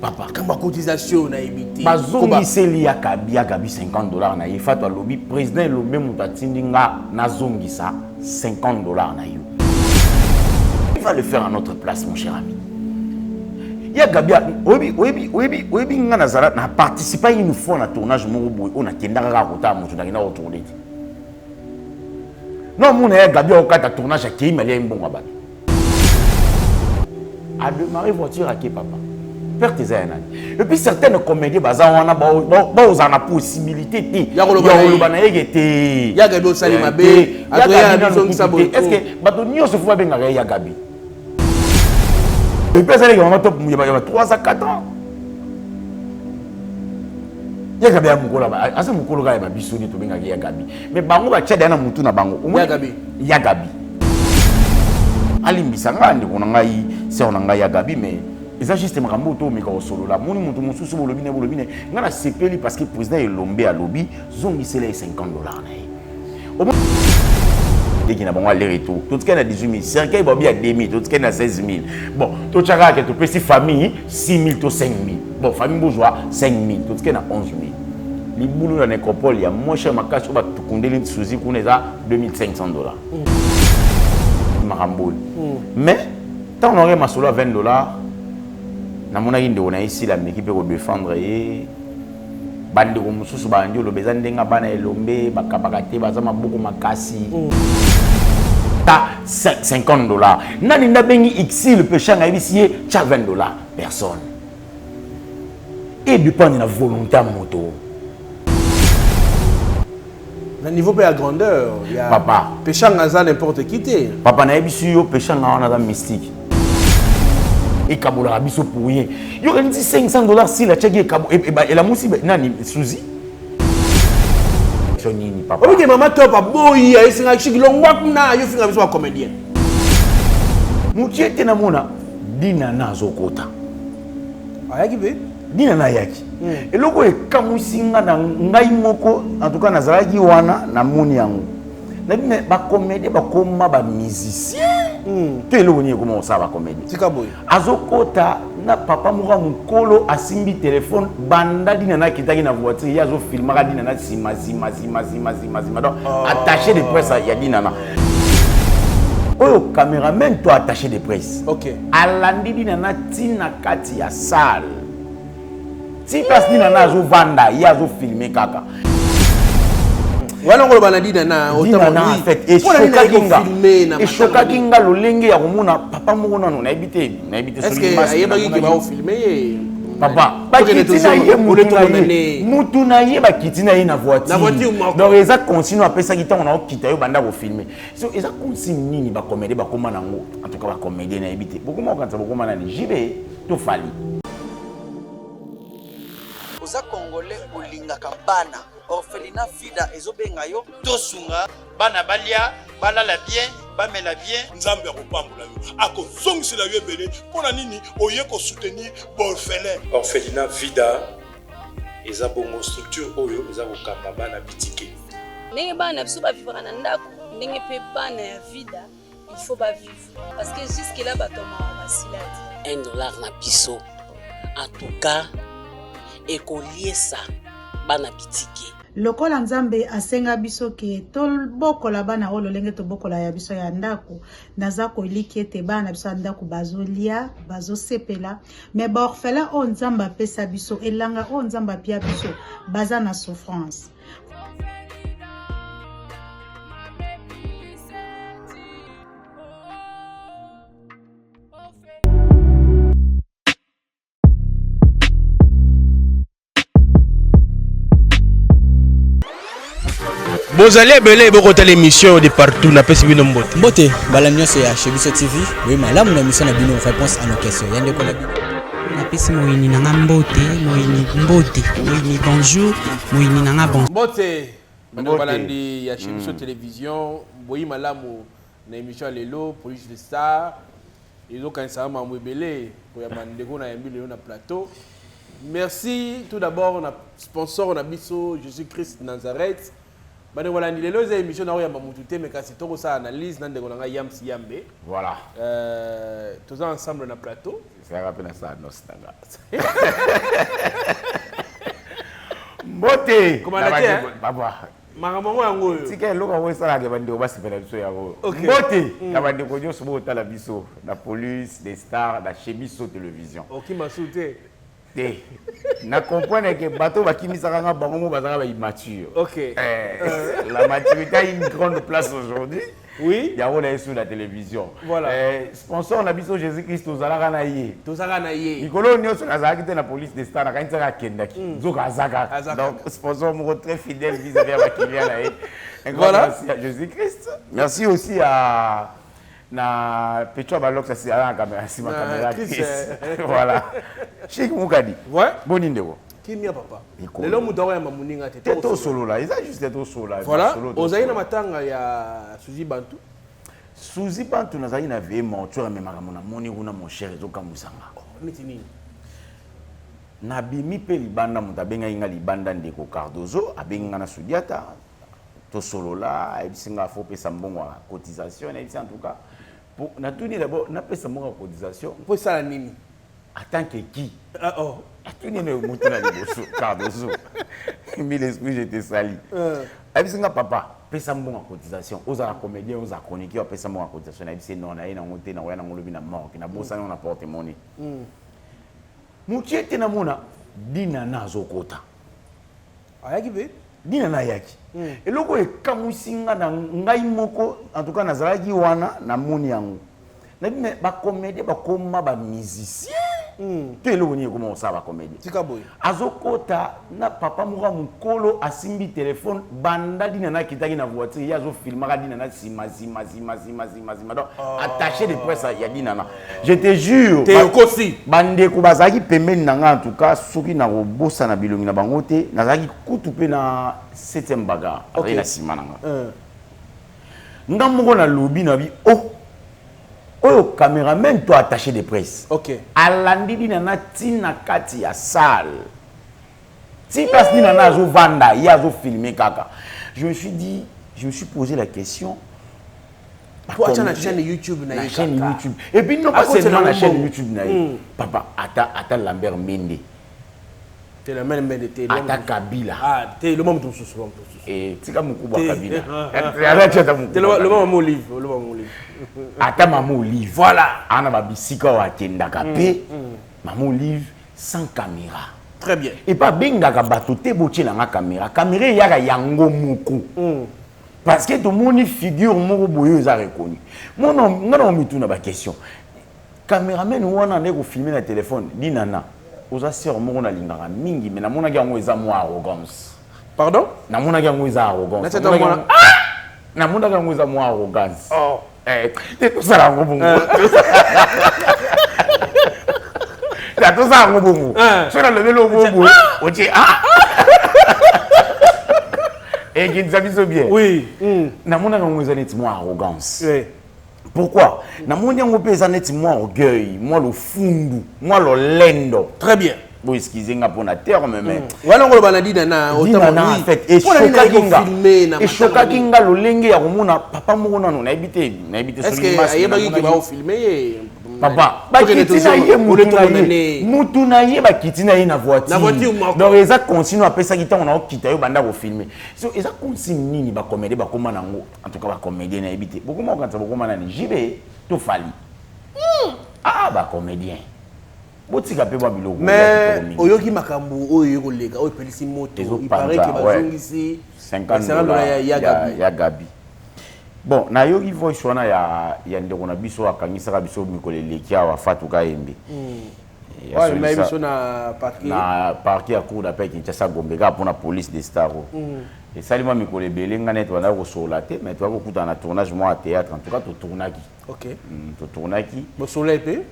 Papa. Quand ma cotisation a évité. Bazongi seli ya Gabi $50 na yefatu alobi président lobe mutatindinga na zongi ça $50 na yo. Il va le faire à notre place mon cher ami. Ya Gabi oyebi nga nazala na participer une fois na tournage moko boy on a kendaka kota mutu na kina retourner. Non mon ya Gabi okata tournage à Kei Malia mbonga ba. A démarrer voiture à qui papa. Père tes aïnani. Et puis certaines comédies bazan wana ba oza na possibilité ti. Ya koloba na yegete. Ya Gabi osali mabe. Atoya bizongi sabo. Est-ce que bato nyo se fois benga ya Gabi. Et puis ça les gars top il y a 3 à 4 ans. Ya Gabi amukola ba asa mukolo ga ba bisoni to benga ya Gabi. Mais bango ba tchada na mutu na bango. Ya Gabi. Ya Gabi. Alimbisa ngandi kona ngai se ona ngai ya Gabi mais ça juste makambo to meka solo la moni mutu mususu bolobine ngana sepeli parce que président elombe a lobby zongi c'est les $50 na ye au moins dès qu'il na bon aller retour tout ce qu'il a 18 000 cercueil bobi à 2 000 tout ce qu'il a 16 000 bon tout chaka que tout petit famille 6 000 to 5 000 bon famille bourgeois 5 000 tout ce qu'il a 11 000 les boulot dans nécropole il y a moins cher ma cache ba tukundeli souzi kuneza $2,500 makambo mais tant on aurait ma solo à $20 na mona yinde ona ici la équipe pour défendre et bande ko mususu bandi lo bezandenga bana elombe bakabakate bazama beaucoup makasi ta $50 nani ndabengi xi le péché nga ibisi cha $20 personne et dépend de la volonté à moto na niveau pas à grandeur il y a papa péché nga n'importe qui té papa na ibisi yo péché nga on a mystique et kabola biso pour rien yo quand dit $500 si la tchèque et la musi nani suzi sonini papa ok maman top a boy a isinga chiki longwa kuna yo finga biso comédien mutie tena mona dina na zokota ayaki be dina na yaki eloko e kamusinga na ngai moko en tout cas nazalaki wana na moni yango na bime ba comédie ba koma ba musicien te eloko ni comment ça ba comédie tika boy azokota na papa moko mukolo asimbi téléphone banda dina na kitaki na voiture ya zo filmaka dina na sima donc attaché de presse ya dina na oyo caméraman to attaché de presse OK alandi dina na tina kati ya salle si place dina na zo vanda ya zo filmer kaka wala ngolo banadi na en fait et choka kinga lolenge ya komona papa moko nano na ebité est-ce que ayeba ki ba filmer papa ba kitina ye mutu na ye ba kitina ye na voiture donc eza continue apesa ki tango na okita yo banda ko filmer so eza consigne nini ba comédie ba koma nango en tout cas ba comédie na ebité beaucoup mo kanza beaucoup mana ni jibe to fali oza congolais olinga kampana orphelinat fida ezobenga yo tosunga bana balia balala bien bamela bien nzambe akopambola yo akozongisela yo ebele mpona nini oye kosoutenir baorphelin orphelinat vida eza bongo structure oyo eza kokamba bana bitike ndenge bana biso bavivaka na ndako ndenge mpe bana ya vida il faut bavivre parce que jusque là batomaka basilati $1 na biso en tout cas ekoliesa bana bitike lokola nzambe asenga biso ke tobokola bana oyo lolenge tobokola ya biso ya ndako naza koliki ete bana biso ya ndako bazolia bazosepela me baorphelin oyo nzambe apesa biso elanga oyo nzambe apia biso baza na souffrance Bozali ebele bokota l'émission de partout na pesi bino mbote. Mbote balamio c'est à Chebiso TV. Oui malamu na mission na bino réponse à nos questions. Yande ko na bino. Na pesi moyini na mbote, moyini mbote, moyini bonjour, moyini na bon. Mbote. Bando balandi ya Chebiso Télévision, boyi malamu na émission lelo Police de Star. Ils ont kanisa mambo ebele ko ya mandeko na yambi lelo na plateau. Merci tout d'abord na sponsor na biso Jésus-Christ Nazareth. Bane voilà ni lelo za émission na oyamba mutu te mais kasi toko sa analyse na ndeko nga yam si yambe. Voilà. Tous ensemble na plateau. Ça rappelle ça nostalgie. Mbote. Comment la tient? Papa. Maramongo yango yo. Tika loka wo sala ke bandi obasipela biso yango. Mbote. Na bandi ko nyoso bo tala biso na police des stars na Chebiso télévision. OK masute. Te. Na comprendre que bateau bakimisaka nga bango mo bazaka ba immature. OK. La maturité a une grande place aujourd'hui. Oui. Il y a on est sur la télévision. Voilà. Sponsor na biso Jésus-Christ ozalaka na ye. Tozaka na ye. Nikolo nyoso nazalaki te na police des stars na kanisa kendaki. Zoka azaka. Donc sponsor mo très fidèle vis-à-vis à client na ye. Voilà. Merci à Jésus-Christ. Merci aussi à na Petro Balok ça c'est la caméra si ma caméra. Voilà. Chic Mukadi. Ouais. Bonindeko. Kimia papa. Lelo mudawa ya mamuninga te. Teto solo là, ils a juste teto solo là. Voilà. Ozayi na matanga ya Suzy Bantu. Suzy Bantu nazali na vie mortuaire mais makamona moni kuna mon cher ezoka musanga. Niti nini? Na bimi pe libanda muta benga inga libanda ndeko Cardozo abenga na Sudiata. To solo là, ebisinga faut pesa mbongo cotisation et en tout cas pour na tuni d'abord na pesa mbongo cotisation. Pour ça la nini? En tant que qui? Ah oh. Tu n'es pas là liboso Cardozo. Mais l'esprit j'étais sali. Abisinga papa, pesa mbongo cotisation. Oza comédien, oza chroniqueur, pesa mbongo cotisation. Abisi non na ina ngote na wana ngolobi na mort, na bosa na porte-monnaie. Mutie tena mona dina nazo kota. Ayaki be? Dina na yaki. Eloko ekamusinga na ngai moko en tout cas nazalaki wana na moni yango. Na bime ba comédien ba koma ba musicien. Tu eloko ni comment ça va comédien. Tika boy. Azokota na papa moko mukolo asimbi téléphone banda dina na kitaki na voiture yazo filmaka dina na sima donc attaché de presse ya dina na. Je te jure. Te okosi. Bande ko bazaki pembeni na nga en tout cas soki na kobosa na bilongi na bango te nazaki kutu pe na 7e bagarre avec na sima na nga. Ndamoko na lobby na bi oh caméraman toi attaché de presse. OK. Alandi dina na tina kati ya salle. Si place dina na zo vanda, ya zo filmer kaka. Je me suis posé la question. Toi tu as la chaîne YouTube na chaîne YouTube. Et puis non pas seulement la chaîne YouTube na. Papa ata Lambert Mende. T'es le même Mende t'es. Ata Kabila. Ah, t'es le même tout ce soir. Et tika mukubwa Kabila. T'es le même Olive, le même Olive. Ata Maman Olive. Voilà. Ana babisika wa kendaka pe. Maman Olive sans caméra. Très bien. Et pas bengaka bato te botie na caméra. Caméra yaka yango moko. Parce que tout le monde figure moko boyo za reconnu. Moi non mituna ba question. Caméraman wana ndeko filmer na téléphone dinana. Oza sœur moko na lingaka mingi mais na mona yango eza mo arrogance. Pardon? Na mona yango eza arrogance. Na mona yango eza mo arrogance. Oh. Tout ça là ngobungu. La tout ça ngobungu. Sur le vélo ngobungu. Oje Et qui nous a mis bien. Oui. Na mona yango eza net mo arrogance. Oui. Pourquoi? Na mona yango pesa net mo orgueil, moi le fundu, moi le lendo. Très bien. Bon, excusez-moi pour la terre, mais. Voilà, on va dire na en fait, et choka kinga lo lenge ya komona papa mona no na habité est-ce que ayebaki ki ba filmer papa ba kitina ye mutu na ye ba kitina ye na voiture donc eza continue apesa kitanga na okita yo banda ko filmer so eza consigne nini ba comédie ba koma nango en tout cas ba comédien na habité beaucoup mo kanza bokoma na ni jibe to fali ba comédien. Mais oyoki makambu oyo koleka oyo pelisi moto il paraît que bazongisi $50 ya Gabi. Bon na yoki voice wana ya ndeko na biso akangisaka biso mikoleleki awa Fatou Kayembe. Ouais, mais biso na parquet à cour d'appel Kinshasa Gombe ka pour la police des stars. Et salima mikole belenga net wana ko solate mais toi ko kuta na tournage moi à théâtre en tout cas to tournaki. OK. To tournaki. Bo soleil.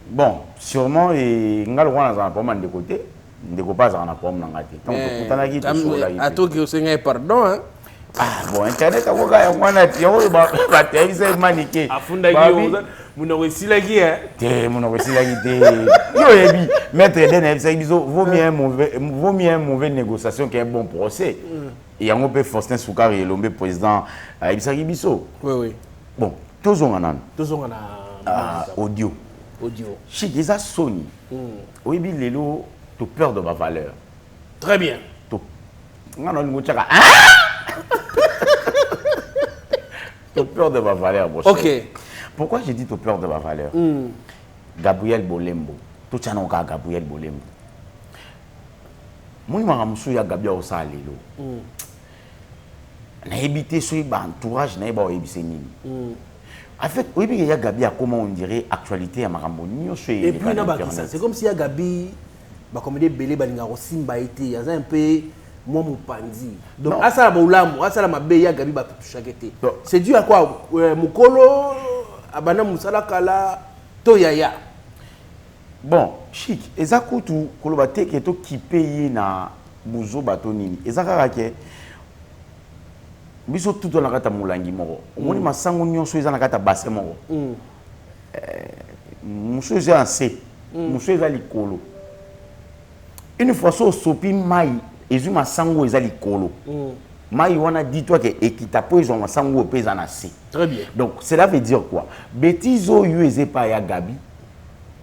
Bon, sûrement, et nous avons un peu de côté, nous ne pouvons pas en avoir un peu de côté. Attends que vous ayez pardon, hein? bon internet akoka ya mwana ti yo ba te isa maniqué afunda ki muna wesila ki te muna wesila ki te yo yebi maître den ça biso vaut mieux un mauvais négociation qu'un bon procès et yango pe Faustin Soukari Elombe président ibisa ki biso oui bon tozonga na audio chic eza soni oyebi lelo to peur de ma valeur très bien to ngana ngo tchaka tu peur de ma valeur, mon cher. Ok. Pourquoi j'ai dit tu peur de ma valeur? Gabriel Bolembo. Tout ça n'a Gabriel Bolembo. Moi, je suis Gabriel Osalelo. Na évité sur entourage, na eba évité nini. En fait, oui, il y a Gabi, comment on dirait actualité à Marambo. Et puis, c'est comme si il y a Gabi, comme des belés, il y a un peu. Moi mon panzi donc asala boulamu asala mabe ya gabi ba tushakete c'est dû à quoi mukolo abana musala kala to yaya bon chic ezakutu koloba teke to kipe na buzo bato nini ezakaka ke biso tuto na kata mulangi moko omoni masango nyonso eza na kata basse moko muso eza en C muso eza likolo une fois so sopi mai et ma sango est à l'écolo. Mai on a dit toi que équitapo ils ont ma sango pèse en assez. Très bien. Donc cela veut dire quoi? Bêtiso yu eze pas ya gabi.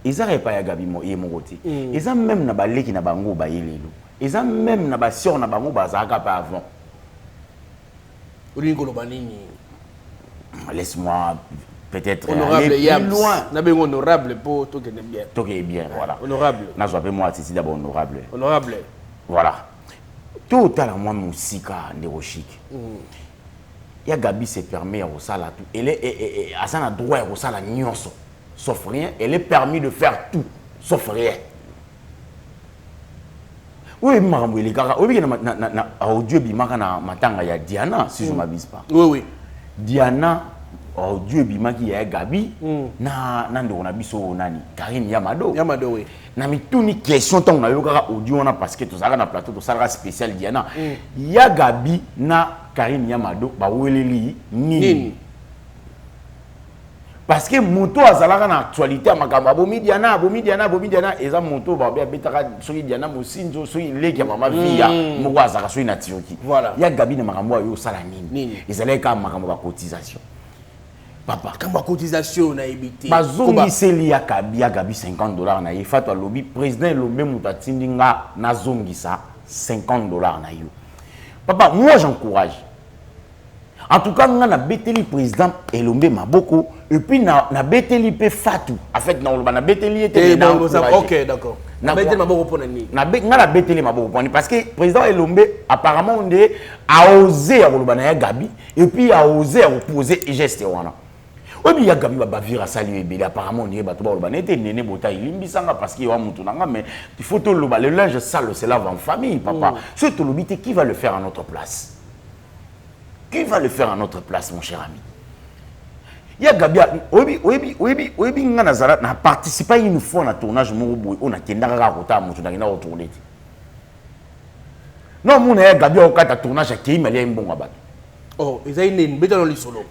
Ils n'arrivent pas ya gabi mo et mon côté. Ils ont même na balé qui na bango ba yelelo. Ils ont même na ba sœur na bango ba zaka pas avant. Olingo lobanini. Laisse-moi peut-être aller plus loin. Na ben honorable pour tout gagner bien. Tout est bien, voilà. Honorable. Na zo moi c'est d'abord honorable. Honorable. Voilà. Tout à la moi musika neurochic. Ya Gabi se permet à Rosala tout. Elle est à ça droit à Rosala nyonso. Sauf rien, elle est permis de faire tout sauf rien. Oui, marambo les gars, oui na audio bimaka na matanga ya Diana si je m'abuse pas. Oui oui. Diana audio bimaki ya Gabi na ndo na biso nani Karine Yamado. Yamado oui. Na mituni question tant na yoka audio na parce que to sala na plateau to sala spécial Diana. Ya Gabi na Karine Yamado ba weleli nini. Parce que moto azalaka na actualité à makamba bomi Diana eza moto ba betaka soki Diana mosinzo soki leki ya mama via moko azaka soki na tioki. Voilà. Ya Gabi na makambo yo sala nini. Ezalaka makambo ba cotisation. Papa, quand ma cotisation na ebité. Bazongi seli ya Gabi $50 na ye fatwa lobby président Elombe mutatindinga na zongisa $50 na yo. Papa, moi j'encourage. En tout cas, on a beteli président Elombe Maboko et puis na beteli pe Fatou. En fait, na beteli était na. OK, d'accord. Na beteli Maboko pour nani. Na beteli Maboko pour parce que président Elombe apparemment on a osé à Olobana Gabi et puis a osé à opposer geste wana. Oui, il y a Gabi Bavira salué Bélé. Apparemment, on dirait que tu es né Bota, il parce qu'il y a un mais il faut que le linge sale se lave en famille, papa. Ce qui va le faire à notre place? Qui va le faire à notre place, mon cher ami? Il y a Gabi, oui, n'a participé une fois à tournage, on a tourné. Non, mon Gabi a tournage qui m'a un bon rabat. Oh, ils ont une bête dans le solo.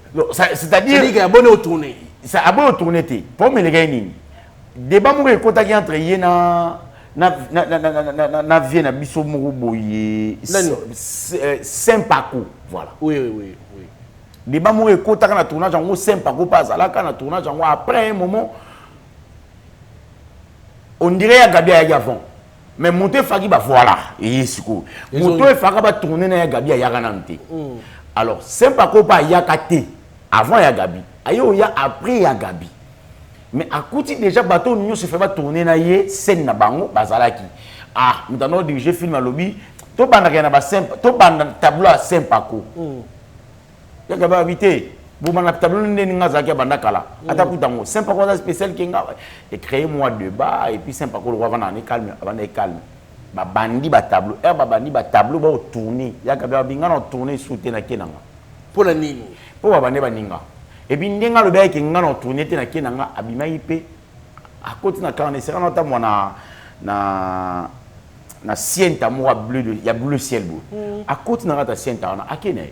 C'est-à-dire qu'il y a abonné au tourné. Ça a abonné au tourné. Pour me les gagner. Débat mourir quand il y a entre yéna na vienne à biso mourouboye Saint-Paco, voilà. Oui. Débat mourir quand il y a tournage en Saint-Paco pas à la canne tournage en après un moment on dirait à Gabi à Yavon. Mais monter Fagi bah voilà. Et c'est quoi? Monter Fagi va tourner na Gabi à Yaganante. Alors, Saint-Paco pas Yakate avant Yagabi. Ayo ya après Yagabi. Mais à côté déjà bateau nous se fait pas tourner na yé scène na bango bazalaki. Ah, nous avons dirigé film à lobby. To banda na ba Saint, to banda tableau à Saint-Paco. Yagabi habité. Vous m'en tableau n'enga zaki banda kala. Ata kutango Saint-Paco ça spécial kinga et créer moi débat et puis Saint-Paco le roi va en calme, avant calme. Ba bandi ba tableau bandi ba tableau ba tourner ya ka ba binga na tourner souté na kenanga pour la nini pour ba bande ba ninga et puis ndenga lo ba ke ngana tourner te na kenanga abima ipe à côté na carnet sera na ta mona na sienta moi bleu de ya bleu ciel beau à côté na ta sienta na akene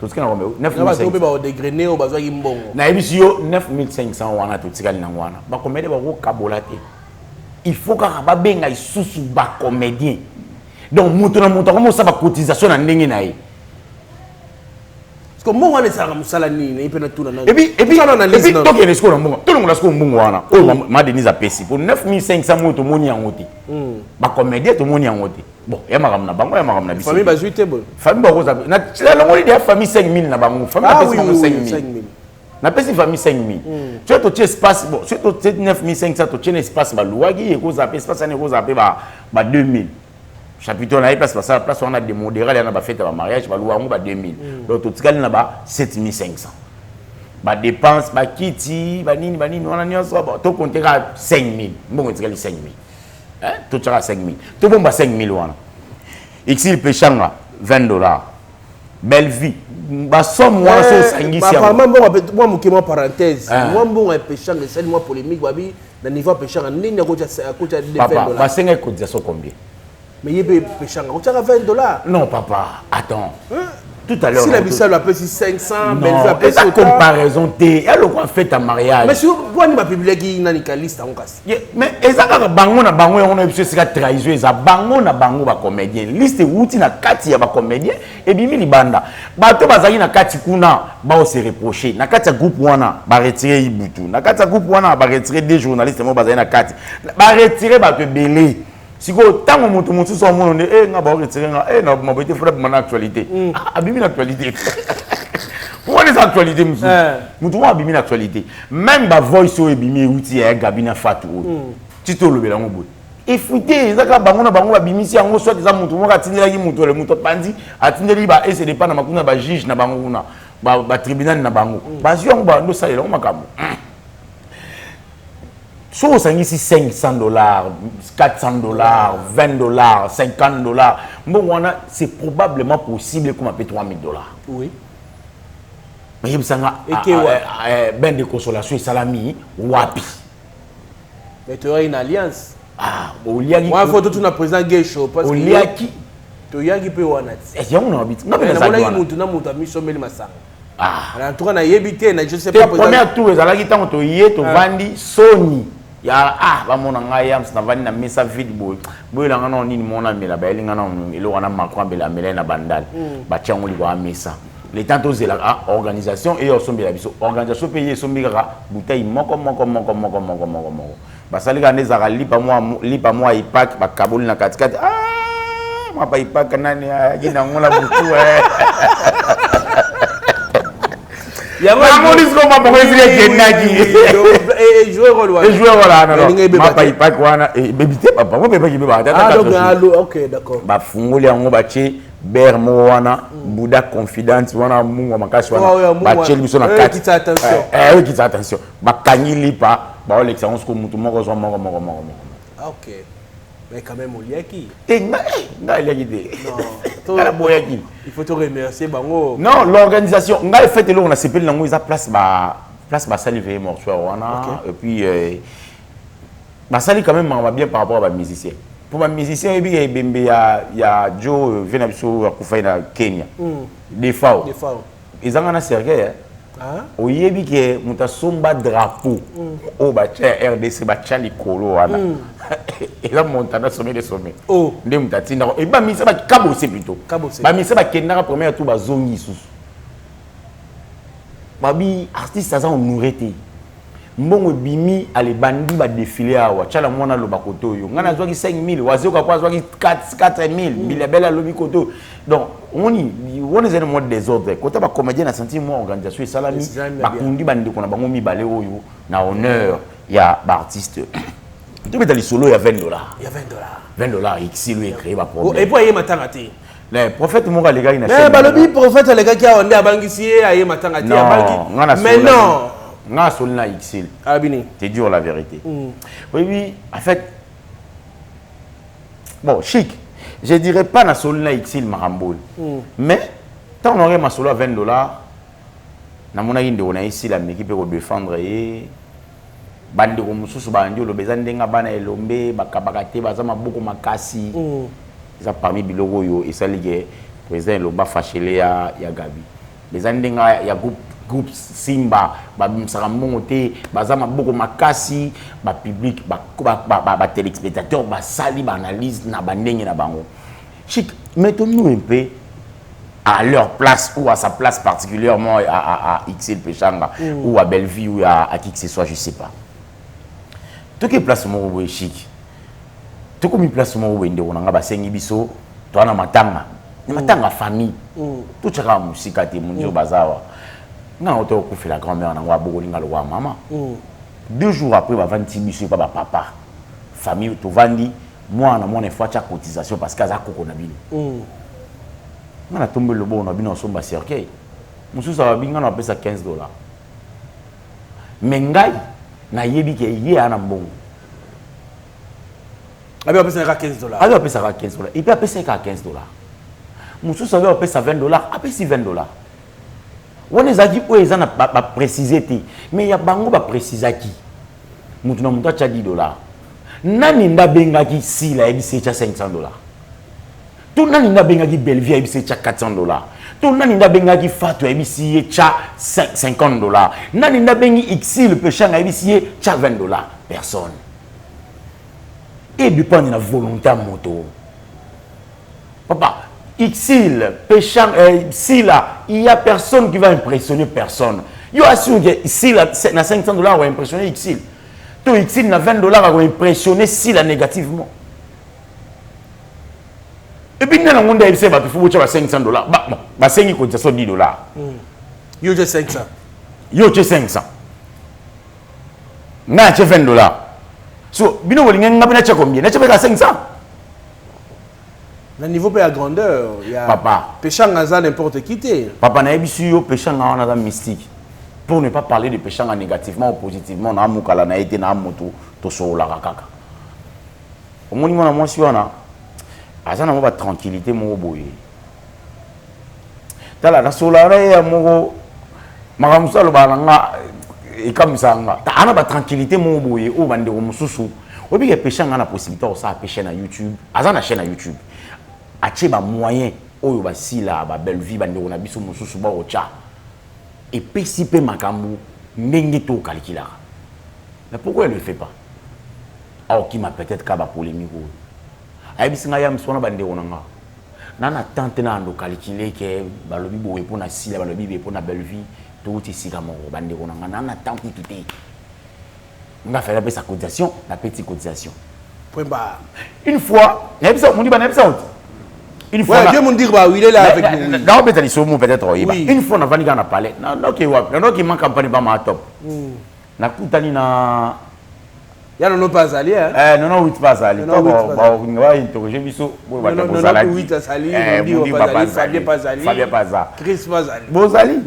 tout ce qui est 9500 ba dégrener au bazwa imbongo na ebisio 9500 wana tout ce qui est na wana ba comédien ba ko kabolate il faut ka ba benga isusu ba comédien donc mutu na mutu comme ça ba cotisation na ndenge na ye parce que moi on est ça musala nini ipena tuna na et puis donc il est ce qu'on mbongo tout le monde a ce qu'on mbongo wana oh ma Denise a pesi pour 9500 moto moni yango te ba comédien to moni yango te bon ya makamna bango ya makamna biso famille ba juité bon famille ba rosa na la ngoli de famille 5000 na bango famille 5000 na pesi famille 5000 tu as tout espace bon tu as 9500 to tiens espace ba luagi e ko zaper espace na ko zaper ba 2000 chapitre na place ça place on a des modérés na ba fête ba mariage ba luango ba 2000 donc tout tikali na ba 7500 ba dépense ba kiti ba nini on a so ba to compter 5000 mbongo tikali 5000 hein tout ça 5000 tout bon ba 5000 wana xil pechanga $20 belle vie ba somme wana so sangisi apparemment moi mokema parenthèse moi mbongo pechanga c'est moi polémique babi na niveau pechanga nini ko cha $20 papa ba senga cotisation combien mais il y a pechanga on t'a $20 non papa attends tout à l'heure si la bissa lui appelle 500 belle vie appelle ça comparaison té elle quoi fait ta mariage mais si vous ni ma publier qui na liste on casse mais ezaka bango na bango on a biso sika trahison eza bango na bango ba comédien liste wuti na kati ya ba comédien et bimi libanda bato bazaki na kati kuna ba se reprocher na kati ya groupe wana ba retirer ibutu na kati ya groupe wana ba retirer des journalistes mo bazaki na kati ba retirer bato belé siko tango mutu mutu so mono ne nga ba retirer nga na mabete frappe mon actualité abimi l'actualité pour les actualités mutu wa abimi l'actualité même ba voice o ebimi outi ya gabina fatu tito lobela ngo boy efute ezaka bango na bango babimisi yango soit eza mutu mo katindela ki mutu le mutu pandi atindeli ba ese de pas na makuna ba juge na bango kuna ba tribunal na bango ba yango ba ndo salela ngo makambo so ici $500, $400, $20, $50. Bon, c'est probablement possible qu'on appelle $3000. Oui. Mais il y a ben de consolation et salami, wapi. Mais tu as une alliance. Ah, Oliaki. Moi, il faut tout un président gay show. Oliaki. Tu as qui peut voir. Est-ce qu'il y a un habit? Non, mais il y a un mis sur le massacre. Ah. En tout cas, on a évité, je sais pas. La première tour, il y a un tour, il y a un Sony. Ya ba mona ngaya msna vani na mesa vidboy boy la ngana ni mona mela ba elinga na ilo wana makwa bela mela na bandal ba tiango li ba mesa les tantos de la organisation et osombela biso organisation payé sombika bouteille moko ba salika nezaka lipa moi ipak ba kaboli na katikati ma ba ipak nani ajina ngola butu ya monisco mama ko ezile kenaki et joueur voilà non papa ipak wana bebite papa mo beba ki beba donc OK d'accord ba fungoli yango ba che bermo wana buda confidence wana mungu makasi wana ba che biso na kati qui attention ba kanyili pa ba l'expérience ko mutu moko zo moko OK mais quand même Oliaki nga Oliaki de non il faut te remercier bango non l'organisation nga fait là on a s'appelle nango isa place ba saliver mortuaire wana et puis ba sali quand même va bien par rapport à ba musicien pour ba musicien et bembe ya Joe vena biso akufa na Kenya des fois ils ont un cercueil oyebi ke mutasomba drapeau o ba cha RDC ba cha likolo wana et là montana sommet de sommet nde mutatinda et ba mise ba kabose plutôt ba mise ba kenda première tour ba zongi sous babi artiste ça on nourrité mbongo bimi ale bandi ba défiler awa chala mwana lo bakoto yo ngana zwaki 5000 wazoka kwa zwaki 4000 bilabela lobi koto donc on est un mode désordre côté ba comédien na senti moi organisation et salami ba kundi bandi kona bango mibale oyo na honneur ya ba artiste tu peux aller solo ya $20 il y a $20 xil lui créer ba problème et puis il matanga te le prophète monga les gars il na mais balobi prophète les gars qui a ondé abangisi aye matanga te abangi mais non nga solna xil abini c'est dur la vérité oui en fait bon chic je dirais pas na solna xil marambol mais tant on aurait ma solo à $20 na mona inde on a ici la équipe pour défendre et bandi ko mususu bandi lo bezandenga bana elombe bakabakate bazama beaucoup makasi ça parmi biloko yo et ça ligue président lo ba fâchele ya Gabi les andenga ya groupe Simba ba mbongo te baza maboko makasi ba public ba téléspectateurs ba sali ba analyse na bandenge na bango. Chic, mettons-nous un peu à leur place ou à sa place particulièrement à XL Pechanga ou à Bellevue ou à qui que ce soit, je sais pas. Tout qui place mon robot chic. Tout comme place mon robot on a basengi biso, toi na matanga. Matanga famille. Tout chaka musika te munjo bazawa. Na auto ko fait la grand-mère na wa bolinga lo wa maman. 2 jours après va vandi biso pa papa. Famille to vandi moi na mon fois cha cotisation parce que za koko na bino. On a tombé le bon, on a bien ensemble à cercueil. Monsieur ça va bien, on a payé ça $15. Mais ngai na yebi ke yé ana mbongo. Abi on payé ça $15. Abi on payé ça $15. Et puis après ça $15. Monsieur ça va payé ça $20. Après c'est $20. On est dit où ils en a pas précisé mais il y a bango ba préciser qui. Mutu na mutu cha $10. Nani nda benga ki si la yebi c'est $500. Tout le monde a Bellevue c'est $400. Tout le monde a Fatou c'est $50. Nani n'a bengi Xil Pechang c'est $20. Personne. Et dépend de la volonté à moto. Papa, Xil Pechang Sila, il y a personne qui va impressionner personne. Yo assure que Sila na $500 va impressionner Xil. Tout Xil na $20 va impressionner Sila négativement. Et puis, dans le monde, il faut $500. Bah, c'est $10. Yo, j'ai 500. Yo, j'ai 500. Na, j'ai $20. So, bino, vous avez combien? Vous avez 500. Le niveau de la grandeur, il y a. Papa. Péchant à n'importe qui. Papa, n'a pas su péchant à mystique. Pour ne pas parler de péchant négativement ou positivement, on a moukala na été na moto, to so la kaka. Au moins, moi, si on a. Asa na mo ba tranquillité mo boye tala na solare ya mo magamusa lo balanga e kamsanga ta ana ba tranquillité mo boye o bande ko mususu obi ke pechanga na possibilité o sa pêcher na YouTube asa na chaîne na YouTube ache ba moyen oyo ba sila ba Bellevue bande ko na biso mususu ba ocha et pesipe makambu ndenge to calculer mais pourquoi elle ne le fait pas alors qui m'a peut-être ka ba polémique ayibisinga ya msona bande onanga nana tante na ndo calculer ke balobi boye pona sila balobi be pona Bellevue to uti sika moko bande onanga nana tante tout on a fait la cotisation la petite cotisation point bas une fois yabisa mundi bana yabisa une fois Dieu me dire bah il est là avec nous dans peut-être ils peut-être une fois na vani kana parler na OK wapi na OK man campagne ba ma top na kutani na ya non pas allé hein non 8 pas allé bon on va interroger biso bo ba non 8 allé on dit Fabien pas Chris pas allé Bozali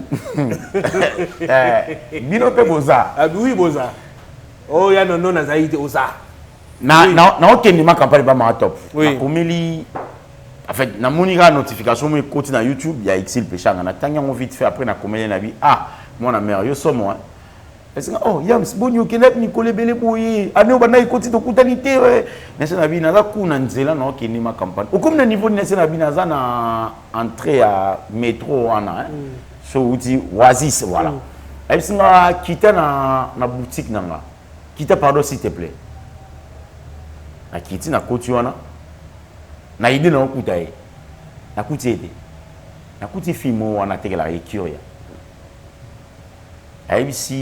bino pe boza ah oui boza oh ya non na zaïté oza na OK ni ma campagne ba ma top na komeli en fait na monika notification mo côté na YouTube ya XL Pechanga na tanga mo vite fait après na komeli na bi mon mère yo somo est-ce que oh yams bonyo kenep Nicolas Belé boye ano bana ikoti to kutanité nese na bi na za kuna nzela na OK ni ma campagne au comme na niveau nese na bi na za na entrée à métro wana so uti Oasis voilà est-ce que kita na boutique nanga kita pardon s'il te plaît na kiti na koti wana na idée na okuta e na kuti ete na kuti fimo wana tekela ecuria ABC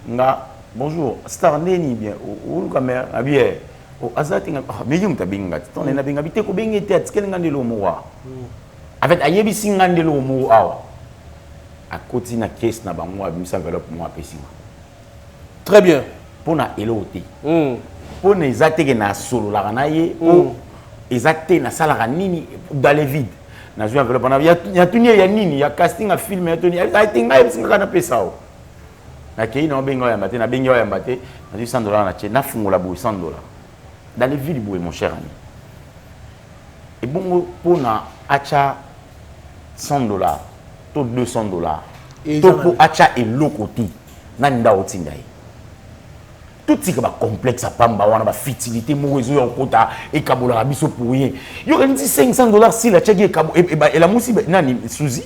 nga bonjour star neni bien ou caméra a bien o azati nga mais yum tabinga ton na binga bite ko bengi te atskele ngandelo mo wa avec ayebisi ngandelo mo awa a koti na caisse na bango abimisa enveloppe mo apesima très bien pona eloti pona ezateke na solo la na ye o ezate na sala nini dans les vides na jouer enveloppe na ya tunie ya nini ya casting a film ya tunie a tinga ebisinga na pesao na kei na benga ya mbate na benga ya mbate na $100 na che na fungola bo $100 dans les villes bo mon cher ami et bon pona acha $100 to $200 to ko acha elokoti na nda otindai tout ce qui est complexe à pamba wana ba fertilité mo ezo ya kota e kabola biso pour rien yo dit $500 si la cheki et la musibe nani Suzy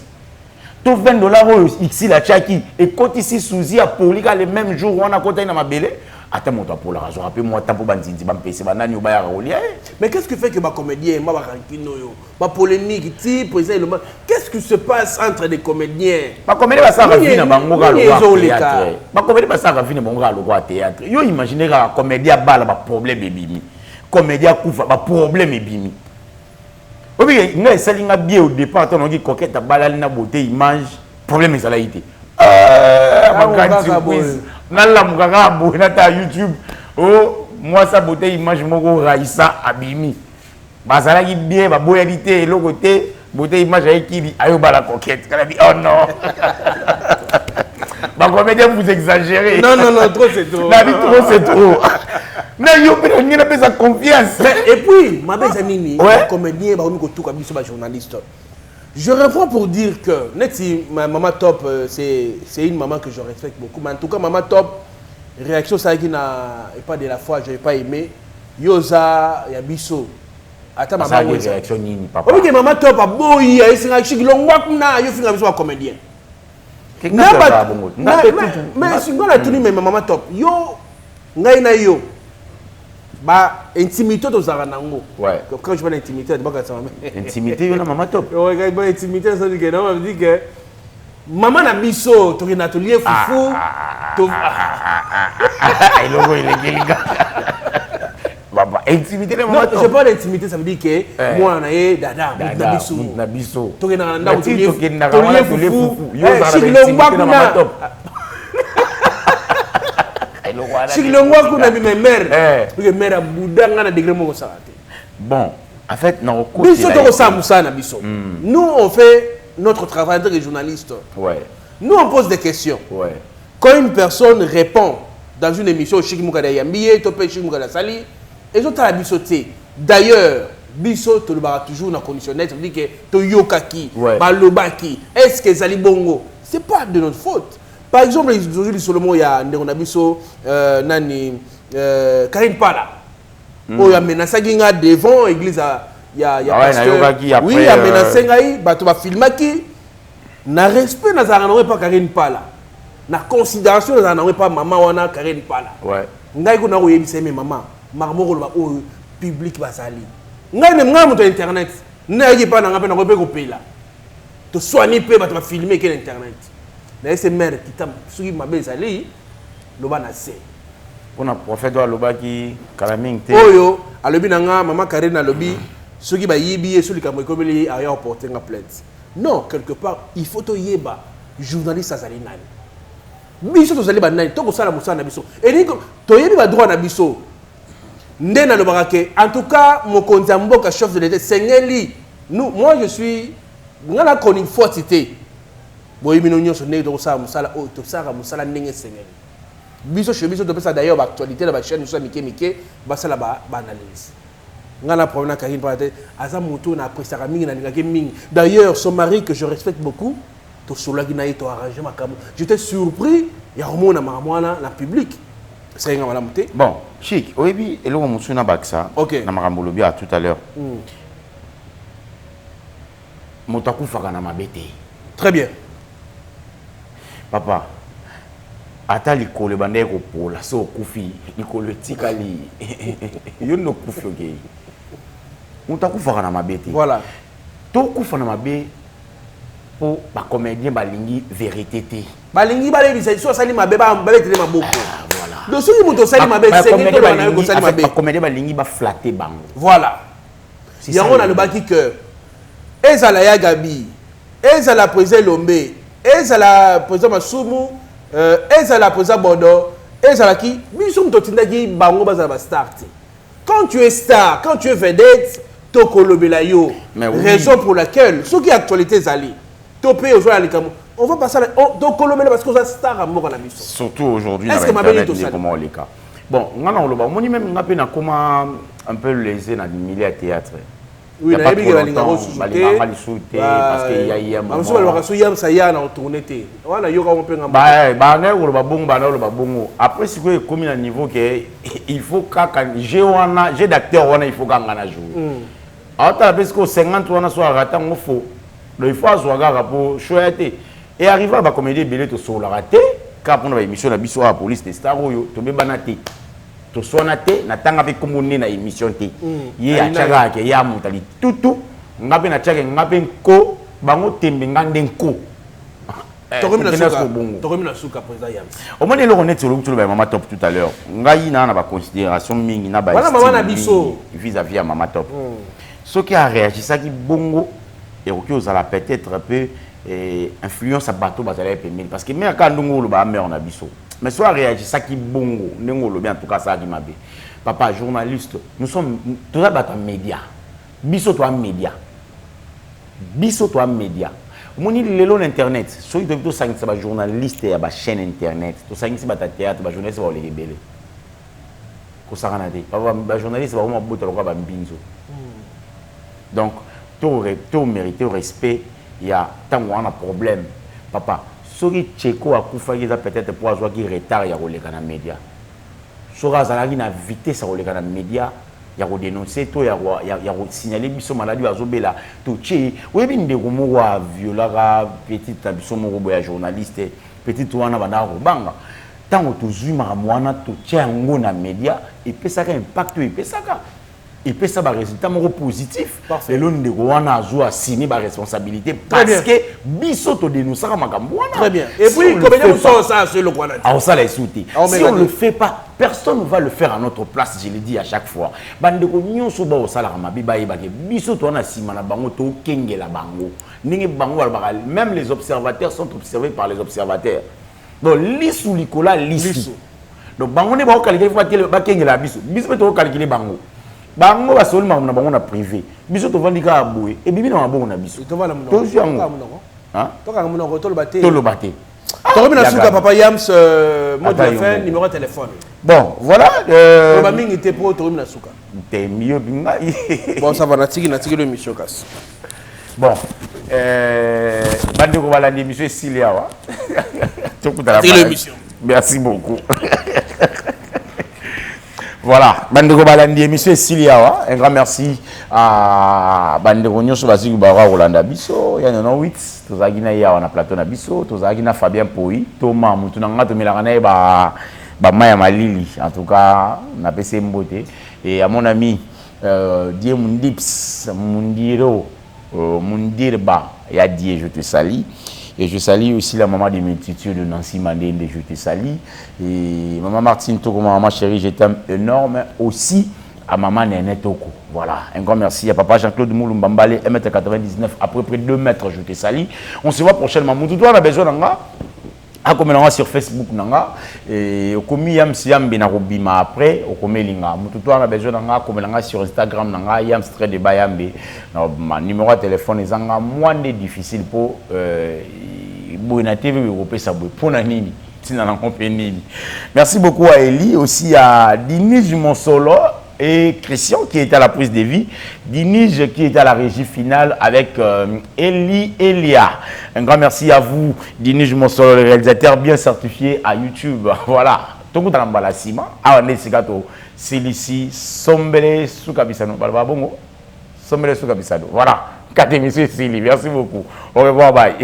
tout $20 ici la Tchaki et quand ici Souzi a polika le même jour on a côté na mabélé attends mon temps pour la raison rappelle moi temps pour banditi ba mpese ba nani ba ya rolia. Mais qu'est-ce qui fait que ba comédien ba rankino yo ba polémique ti président le qu'est-ce qui se passe entre des comédiens ba comédien ba ça vie na bango ga lo théâtre ba comédien ba ça vie na bango ga lo théâtre yo imaginer ka comédien bala ba problème ebimi comédien kufa ba problème ebimi. Oui, il y a un bien au départ, on a dit coquette, balal na beauté, image, problème est à la été. YouTube. Oh, moi ça beauté, image, mon Raïssa, Abimi. Basala qui bien, ma beauté, l'autre côté, beauté, image, avec qui dit, aïe, la coquette. Elle a dit, oh non. Ma comédien, vous exagérez. Non, trop c'est trop. La vie, trop c'est trop. Mais il y a pas confiance. Et puis, ma belle Zanini, comédien, tout journaliste. Je reprends pour dire que ma maman Top, c'est une maman que je respecte beaucoup. Mais en tout cas, maman Top, réaction ça qui n'a pas de la foi, je n'ai pas aimé. Yosa, Yabiso. Attends, maman. Réaction ni papa. Oui, maman Top a beau y a c'est un chic long walk na, yo finga biso comédien. Mais si on a tenu mais maman Top, yo ngai na yo. Bah intimité aux aranango. Ouais. Quand je parle d'intimité, c'est pas que ça m'a. Intimité, yo na maman Top. Ouais, quand je intimité, ça dit que non, on dit que maman na biso, tu es atelier foufou. Il est gars. Baba, intimité na maman Top. Je parle d'intimité, ça veut dire que moi on a dada, na biso. Tu es dans la atelier foufou. Yo na maman Top. Si le mois qu'on a mis mes mères, les mères à Bouddha, on a des grands mots. Bon, en fait, nous on fait notre travail de journaliste. Ouais. Nous, on pose des questions. Ouais. Quand une personne répond dans une émission, Chik Moukada Yambiye, Topé Chik Moukada Sali, ils ont à la bisoté. D'ailleurs, biso to le toujours dans conditionnel, ça veut dire que to yokaki, balobaki, est-ce que Zali Bongo, c'est pas de notre faute. Par exemple, aujourd'hui, Solomon, il y a Nderonabiso, Nani, Karine Pala. Il y a menacé devant l'église, il y a pasteur. Oui, il y a menacé, il y a filmé qui. Na respect, nous n'avons pas Karine Pala. Na considération, nous n'avons pas maman ou Karine Pala. Ouais. Nous avons dit maman, marmoro le public basali. Nous avons dit internet. Nous avons dit pas nous payer là. Tu soigner peu, tu vas filmer quel internet. Mais c'est mère qui t'a suivi ma belle salée, le ban a c'est. Pour un prophète de l'Oba qui calamite. Oh yo, à l'obi nanga, maman Karine à l'obi, ceux qui va yibi et ceux qui ont commis à y porter une plainte. Non, quelque part, il faut te yeba, journaliste à Zalinani. Biso to zaliba nani, to ko sala musana biso. Et ni to yebi ba droit na biso. Ndena le barake. En tout cas, mon konzambo chef de l'État, Sengeli. Nous, moi je suis, on a connu une fois cité. Boy minonyo so né do ça musala o to sara musala ndenge Sengeli. Biso chez biso to pesa d'ailleurs l'actualité la chaîne nous mike ba sala ba analyse. Ngana problème Karine Pate aza moto na presaka mingi na ngake mingi. D'ailleurs son mari que je respecte beaucoup to solaki na to arranger makamo. J'étais surpris ya remona maramwana na public. C'est nga malamu te. Bon, Chic, oyebi eloko musu na baksa na makambo lobi à tout à l'heure. Motaku faka na mabete. Très bien. Papa, ata likolo bande ko pola so kufi likolo tikali yo no kufi oge muta kufa na mabete voilà to kufa na mabe po ba comédien balingi vérité te balingi bale bisa so sali mabe ba tele maboko voilà donc soki muto sali mabe sengi to bana ko sali mabe ba comédien balingi ba flatter bango voilà yango na le baki que ezala ya Gabi ezala président Lombe ezala président Masumu ezala président Bodo ezala qui biso mtotinda ki bango bazala ba star. Quand tu es star, quand tu es vedette, to kolobela yo. Raison pour laquelle ceux qui actualité zali topé aux les camo. On va passer to kolobela parce que ça star à mort na biso. Surtout aujourd'hui dans internet comment les cas. Bon, ngana on loba moni même ngapé na comment un peu lésé na milieu théâtre. Oui, na yebi balinga parce que y a moment. On va yam ça ya na tourner té. Voilà yo ka mpenga. Ba na ko ba bongo ba na ba bongo. Après si ko comme na niveau que il faut j'ai d'acteur wana il faut ngana jouer. Ata parce que 50 wana so arata ngofo. Il faut azoga pour choisir. et arrivé à la comédie belé to sur la raté car pour une émission la biso à la police des stars yo to be banate to sonaté na tanga be komone na émission té ye a tchaga ke ya mutali tutu ngabe na tchaga ngabe ko bango tembe ngande ko Tokomi na suka président Yams. Au moins le renet sur le maman top tout à l'heure. Ngai na ba considération mingi na ba. Voilà maman na biso vis-à-vis à maman top. Ce qui a réagi ça qui bongo et OK aux ala peut-être un peu influence à bateau bazala permis parce que même quand ndongo lo ba mère na biso. Mais soit réagi ça qui bongo ndongo lo bien en tout cas ça qui m'a bé. Papa journaliste, nous sommes tous à média. Biso toi média. Biso toi média. Moni lelo internet so il doit ça ba journaliste ya ba chaîne internet to ça ngi ba théâtre ba journaliste ba le belé ko ça kana dé ba journaliste ba mo boto ko ba mbinzo donc to mériter respect il y a tant on a problème papa soki cheko akufa kiza peut-être pour avoir qui retard ya koleka na média sora zalaki na vitesse ya koleka na média ya ko dénoncer to ya ko signaler biso maladie azobela to tché webi ndeko mo wa violara petite biso mo boya journaliste petite wana bana ko banga tango to zuma mwana to tché ngo na média et peut ça impact et peut ça ba résultat mo positif et l'on ndeko wana azo assigner ba responsabilité parce que biso to dénoncer makambo wana très bien et puis combien ça c'est le quoi là ah ça les souté si on le fait pas personne ne va le faire à notre place, je le dis à chaque fois. Bandeko nyonso ba osala mabi ba yebake biso to na sima na bango to kengela bango. Ningi bango même les observateurs sont observés par les observateurs. Donc lisu likola lisu. Donc bango ne ba calculer ba kengela biso. Biso to calculer bango. Bango ba seulement na bango na privé. Biso to vandika aboye et bibi na bango na biso. To vala to yango. Hein? To ka munoko to lo baté. To lo baté. Tokomi na suka papa Yams mot de fin numéro de téléphone. Bon, voilà. On va mingi te pour Tokomi na suka. T'es mieux binga. Bon, ça va natiki l'émission casse. Bon, bandeko balandi émission Silia wa. L'émission. Merci beaucoup. Voilà, bandeko balandi émission Silia wa. Un grand merci à bandeko nyonso basiku bara Rolanda biso, ya 98, tozaki na ya na plateau na biso, tozaki na Fabien Poi, Thomas mutu na nga to melaka na ba maya malili. En tout cas, na pese mbote et à mon ami Die Mundips Mundiro Mundirba ya Die, je te salue. Et je salue aussi la maman de multitudes de Nancy Mandende, je te salue. Et maman Martine Toko, maman chérie, je t'aime énorme. Aussi à maman Néné Toko. Voilà, un grand merci à papa Jean-Claude Moulumbambale, 1m99, à peu près 2 mètres, je te salue. On se voit prochainement. Moutoutou, on a besoin d'un gars. A comme sur Facebook nanga et comme yam siam benarobima après au comme linga mututo on a besoin nanga comme nanga sur Instagram nanga yam très de bayambe ma numéro de téléphone ezanga moins difficile pour Boina TV européen ça pour na nini tina na compagnie. Merci beaucoup à Eli aussi à Dinis Monsolo et Christian qui est à la prise de vie, Dinis qui est à la régie finale avec Eli Elia. Un grand merci à vous, Dinis Monsolo, le réalisateur bien certifié à YouTube. Voilà. Tout le monde a sima. Ah, on est sigato. Silici, Sombele, Soukabisano. Sombele, Soukabisano. Voilà. 4 émissions, Sili. Merci beaucoup. Au revoir, bye.